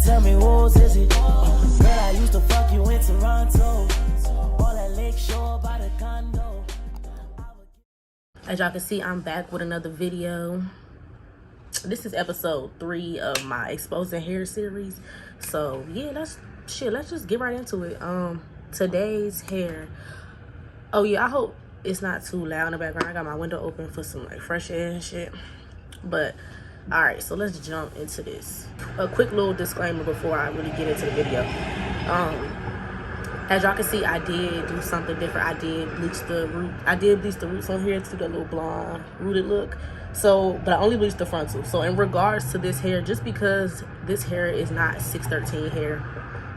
tell me who's is it? Girl, I used to fuck you in Toronto. All that lake shore by the condo. As y'all can see, I'm back with another video. This is episode 3 of my exposing hair series. So yeah, let's just get right into it. Today's hair. Oh yeah, I hope it's not too loud in the background. I got my window open for some like fresh air and shit. But all right, so let's jump into this. A quick little disclaimer before I really get into the video. As y'all can see, I did do something different. I did bleach the roots on here to the little blonde rooted look. So, but I only bleached the frontal. So in regards to this hair, just because this hair is not 613 hair,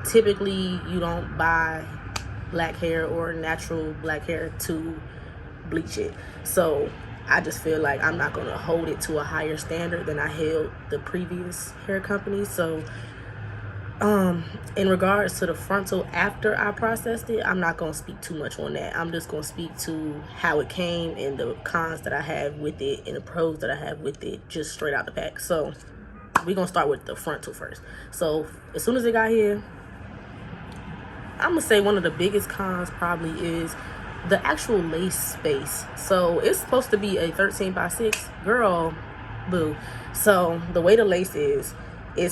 typically you don't buy black hair or natural black hair to bleach it. So I just feel like I'm not going to hold it to a higher standard than I held the previous hair company. So in regards to the frontal after I processed it, I'm not going to speak too much on that. I'm just going to speak to how it came and the cons that I have with it and the pros that I have with it, just straight out the pack. So we're going to start with the frontal first. So as soon as it got here, I'm going to say one of the biggest cons probably is the actual lace space. So it's supposed to be a 13x6, girl, boo. So the way the lace is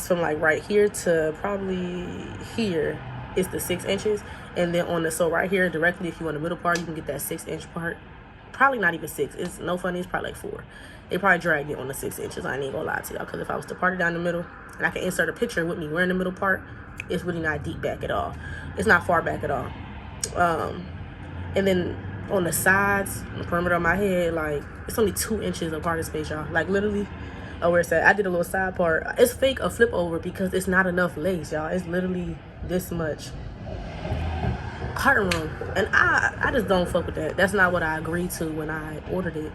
from like right here to probably here is the 6 inches, and then on the right here directly, if you want the middle part, you can get that 6-inch part. Probably not even 6. It's no funny. It's probably like 4. They probably dragged it on the 6 inches. I ain't gonna lie to y'all, because if I was to part it down the middle, and I can insert a picture with me wearing the middle part, it's really not deep back at all. It's not far back at all. And then on the sides, on the perimeter of my head, like it's only 2 inches of parting space, y'all. Like literally, where it's at, I did a little side part. It's fake a flip over because it's not enough lace, y'all. It's literally this much carton room, and I just don't fuck with that. That's not what I agreed to when I ordered it.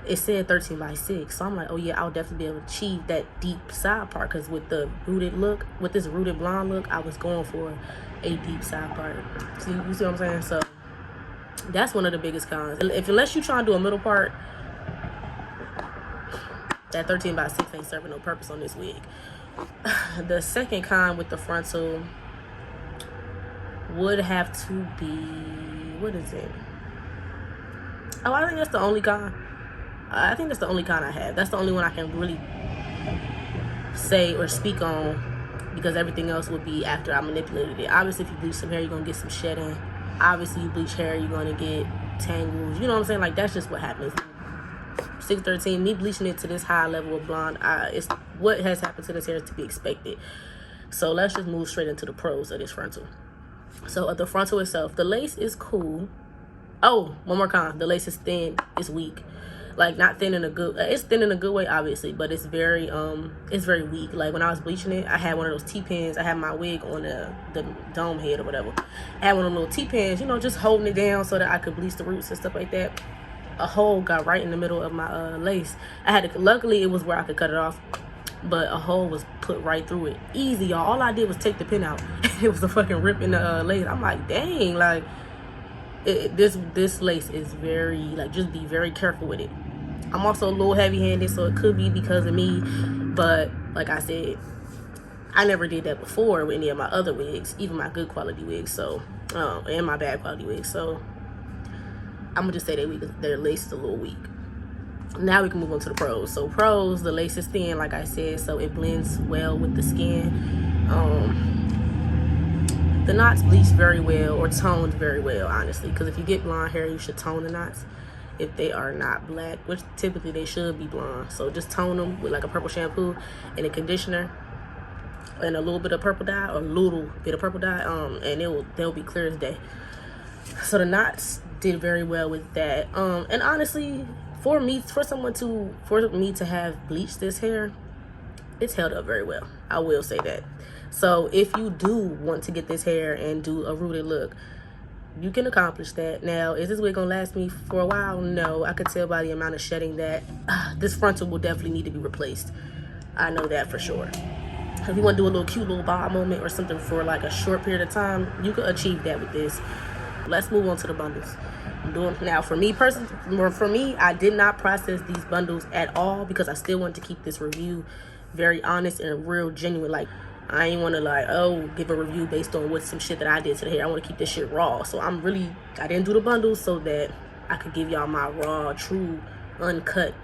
It said 13x6, so I'm like, oh yeah, I'll definitely be able to achieve that deep side part, because with the rooted look, with this rooted blonde look, I was going for a deep side part. See, you see what I'm saying? So that's one of the biggest cons. Unless you try to do a middle part, that 13x6 ain't serving no purpose on this wig. The second con with the frontal would have to be, what is it? Oh, I think that's the only con. I think that's the only con I have. That's the only one I can really say or speak on, because everything else would be after I manipulated it. Obviously, if you bleach some hair, you're gonna get some shedding. Obviously, you bleach hair, you're gonna get tangles. You know what I'm saying? Like, that's just what happens. 613, me bleaching it to this high level of blonde, it's what has happened to this hair is to be expected. So let's just move straight into the pros of this frontal. So the frontal itself, the lace is cool. Oh, one more con: the lace is thin, it's weak. Like, not thin in a good, it's thin in a good way, obviously, but it's very weak. Like, when I was bleaching it, I had one of those T-pins. I had my wig on the dome head or whatever. I had one of those little T-pins, you know, just holding it down so that I could bleach the roots and stuff like that. A hole got right in the middle of my lace. I had to, luckily it was where I could cut it off, but a hole was put right through it. Easy, y'all. All I did was take the pin out. It was a fucking rip in the lace. I'm like, dang, like this lace is very, like, just be very careful with it. I'm also a little heavy-handed, so it could be because of me, but like I said, I never did that before with any of my other wigs, even my good quality wigs, so and my bad quality wigs. So I'm gonna just say their lace is a little weak. Now we can move on to the pros. So pros, the lace is thin, like I said, so it blends well with the skin. The knots bleach very well, or toned very well, honestly, because if you get blonde hair, you should tone the knots if they are not black, which typically they should be blonde. So just tone them with like a purple shampoo and a conditioner and a little bit of purple dye, or a little bit of purple dye, and they'll be clear as day. So the knots did very well with that. And honestly, for me to have bleached this hair, it's held up very well. I will say that. So if you do want to get this hair and do a rooted look, you can accomplish that. Now, is this wig gonna last me for a while? No. I could tell by the amount of shedding that this frontal will definitely need to be replaced. I know that for sure. If you want to do a little cute little bob moment or something for like a short period of time, you could achieve that with this. Let's move on to the bundles. Now, for me personally, I did not process these bundles at all, because I still want to keep this review very honest and real, genuine. Like, I ain't want to like, oh, give a review based on what some shit that I did to the hair. I want to keep this shit raw. So I didn't do the bundles so that I could give y'all my raw, true, uncut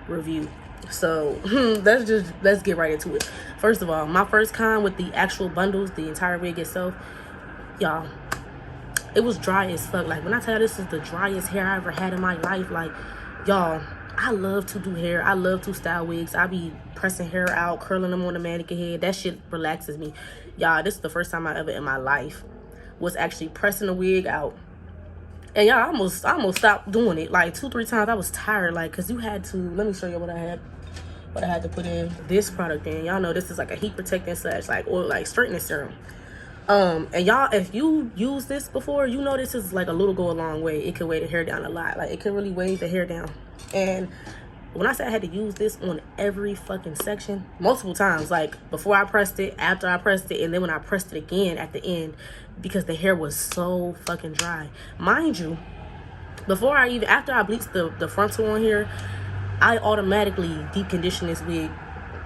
review. So let's get right into it. First of all, my first con with the actual bundles, the entire wig itself, y'all, it was dry as fuck. Like, when I tell you this is the driest hair I ever had in my life, like, y'all, I love to do hair. I love to style wigs. I be pressing hair out, curling them on the mannequin head. That shit relaxes me. Y'all, this is the first time I ever in my life was actually pressing a wig out. And y'all, I almost stopped doing it. Like 2-3 times. I was tired. Like, cause you had to, let me show you what I had to put in this product in. Y'all know this is like a heat protecting / like oil, like straightening serum. And y'all, if you use this before, you know this is like a little go a long way. It can weigh the hair down a lot. Like, it can really weigh the hair down. And when I said I had to use this on every fucking section, multiple times, like before I pressed it, after I pressed it, and then when I pressed it again at the end, because the hair was so fucking dry. Mind you, after I bleached the frontal on here, I automatically deep conditioned this wig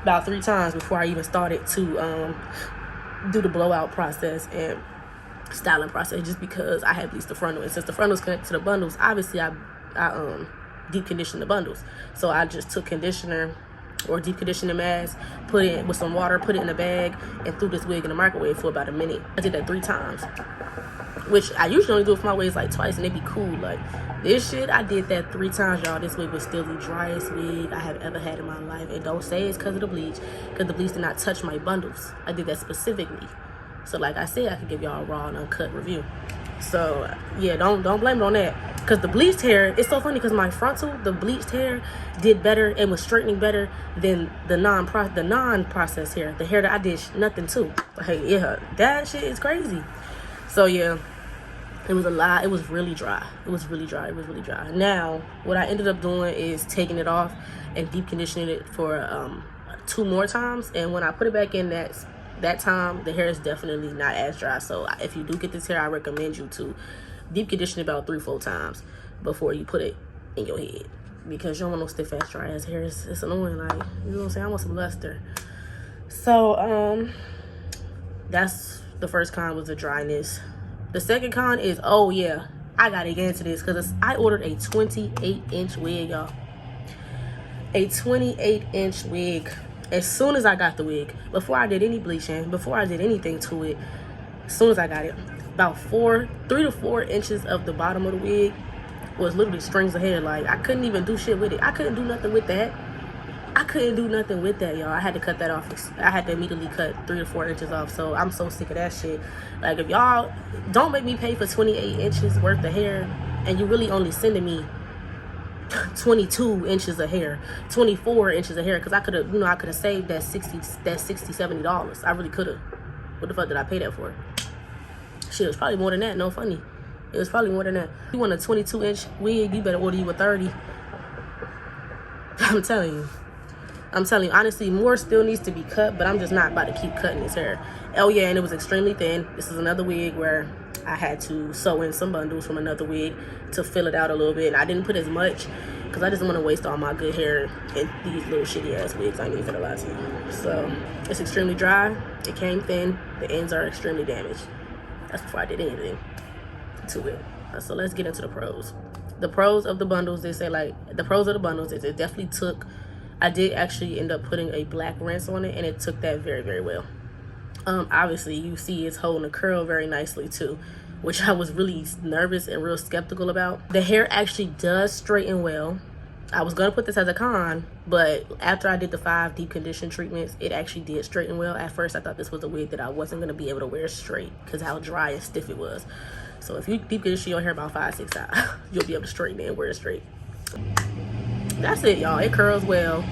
about 3 times before I even started to do the blowout process and styling process, just because I had bleached the frontal. And since the frontal is connected to the bundles, obviously I deep condition the bundles. So I just took conditioner or deep conditioning mask, put it with some water, put it in a bag, and threw this wig in the microwave for about a minute. I did that 3 times, which I usually only do it for my wigs like twice, and it'd be cool. Like, this shit, I did that 3 times, y'all. This wig was still the driest wig I have ever had in my life. And don't say it's because of the bleach, because the bleach did not touch my bundles. I did that specifically. So like I said, I could give y'all a raw and uncut review. So yeah, don't blame it on that. Because the bleached hair, it's so funny because my frontal, the bleached hair did better and was straightening better than the non-processed hair. The hair that I did nothing to. Like, yeah, that shit is crazy. So yeah, it was a lot. It was really dry. It was really dry. Now, what I ended up doing is taking it off and deep conditioning it for 2 more times. And when I put it back in that time, the hair is definitely not as dry. So if you do get this hair, I recommend you to deep condition it about 3-4 times before you put it in your head, because you don't want no stiff ass dry ass hair. It's annoying. Like, you know what I'm saying? I want some luster. So that's the first con, was the dryness. The second con is, oh yeah, I gotta get into this because I ordered a 28-inch wig, y'all. A 28-inch wig. As soon as I got the wig, before I did any bleaching, before I did anything to it, as soon as I got it, about 3 to 4 inches of the bottom of the wig was literally strings of hair. Like, I couldn't even do shit with it. I couldn't do nothing with that. Y'all. I had to cut that off. I had to immediately cut 3 to 4 inches off. So I'm so sick of that shit. Like, if y'all don't make me pay for 28 inches worth of hair, and you really only sending me 22 inches of hair, 24 inches of hair, because I could have saved that $60-$70. I really could have. What the fuck did I pay that for? Shit, it was probably more than that. No funny, it was probably more than that. If you want a 22-inch wig, you better order you a 30. I'm telling you, honestly, more still needs to be cut, but I'm just not about to keep cutting this hair. Oh yeah, and it was extremely thin. This is another wig where I had to sew in some bundles from another wig to fill it out a little bit. And I didn't put as much because I just want to waste all my good hair in these little shitty ass wigs. I ain't even gonna lie to you. So it's extremely dry. It came thin. The ends are extremely damaged. That's before I did anything to it. So let's get into the pros. The pros of the bundles, they say, like, the pros of the bundles is it definitely took, I did actually end up putting a black rinse on it, and it took that very, very well. Obviously, you see it's holding a curl very nicely too, which I was really nervous and real skeptical about. The hair actually does straighten well. I was gonna put this as a con, but after I did the 5 deep condition treatments, it actually did straighten well. At first, I thought this was a wig that I wasn't gonna be able to wear straight because how dry and stiff it was. So if you deep condition your hair about 5-6 times, you'll be able to straighten it and wear it straight. That's it, y'all. It curls well.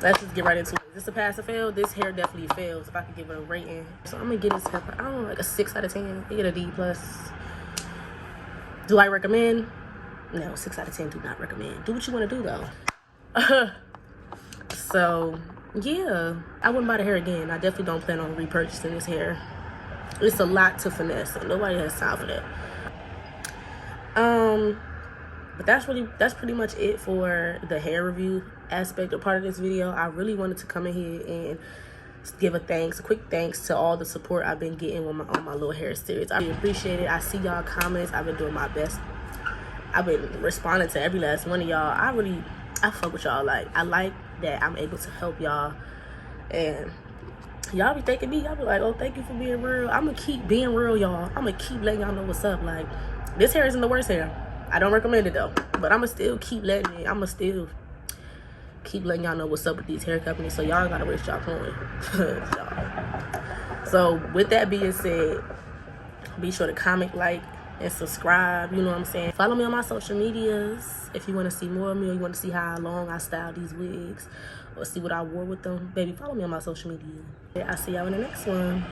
Let's just get right into it. Is this a pass or fail? This hair definitely fails if I could give it a rating. So I'm gonna get this hair, I don't know, like a 6 out of 10. You get a D+. Do I recommend? No, 6 out of 10 do not recommend. Do what you want to do though. So yeah, I wouldn't buy the hair again. I definitely don't plan on repurchasing this hair. It's a lot to finesse and nobody has time for that. But that's pretty much it for the hair review aspect or part of this video. I really wanted to come in here and give a quick thanks to all the support I've been getting on my little hair series. I really appreciate it. I see y'all comments. I've been doing my best. I've been responding to every last one of y'all. I fuck with y'all. Like, I like that I'm able to help y'all, and y'all be thanking me. Y'all be like, oh, thank you for being real. I'm gonna keep being real, y'all. I'm gonna keep letting y'all know what's up. Like, this hair isn't the worst hair. I don't recommend it though, but I'ma still keep letting y'all know what's up with these hair companies, so y'all gotta waste y'all coin. So with that being said, be sure to comment, like, and subscribe. You know what I'm saying? Follow me on my social medias if you want to see more of me, or you want to see how long I style these wigs, or see what I wore with them. Baby, follow me on my social media. I'll see y'all in the next one.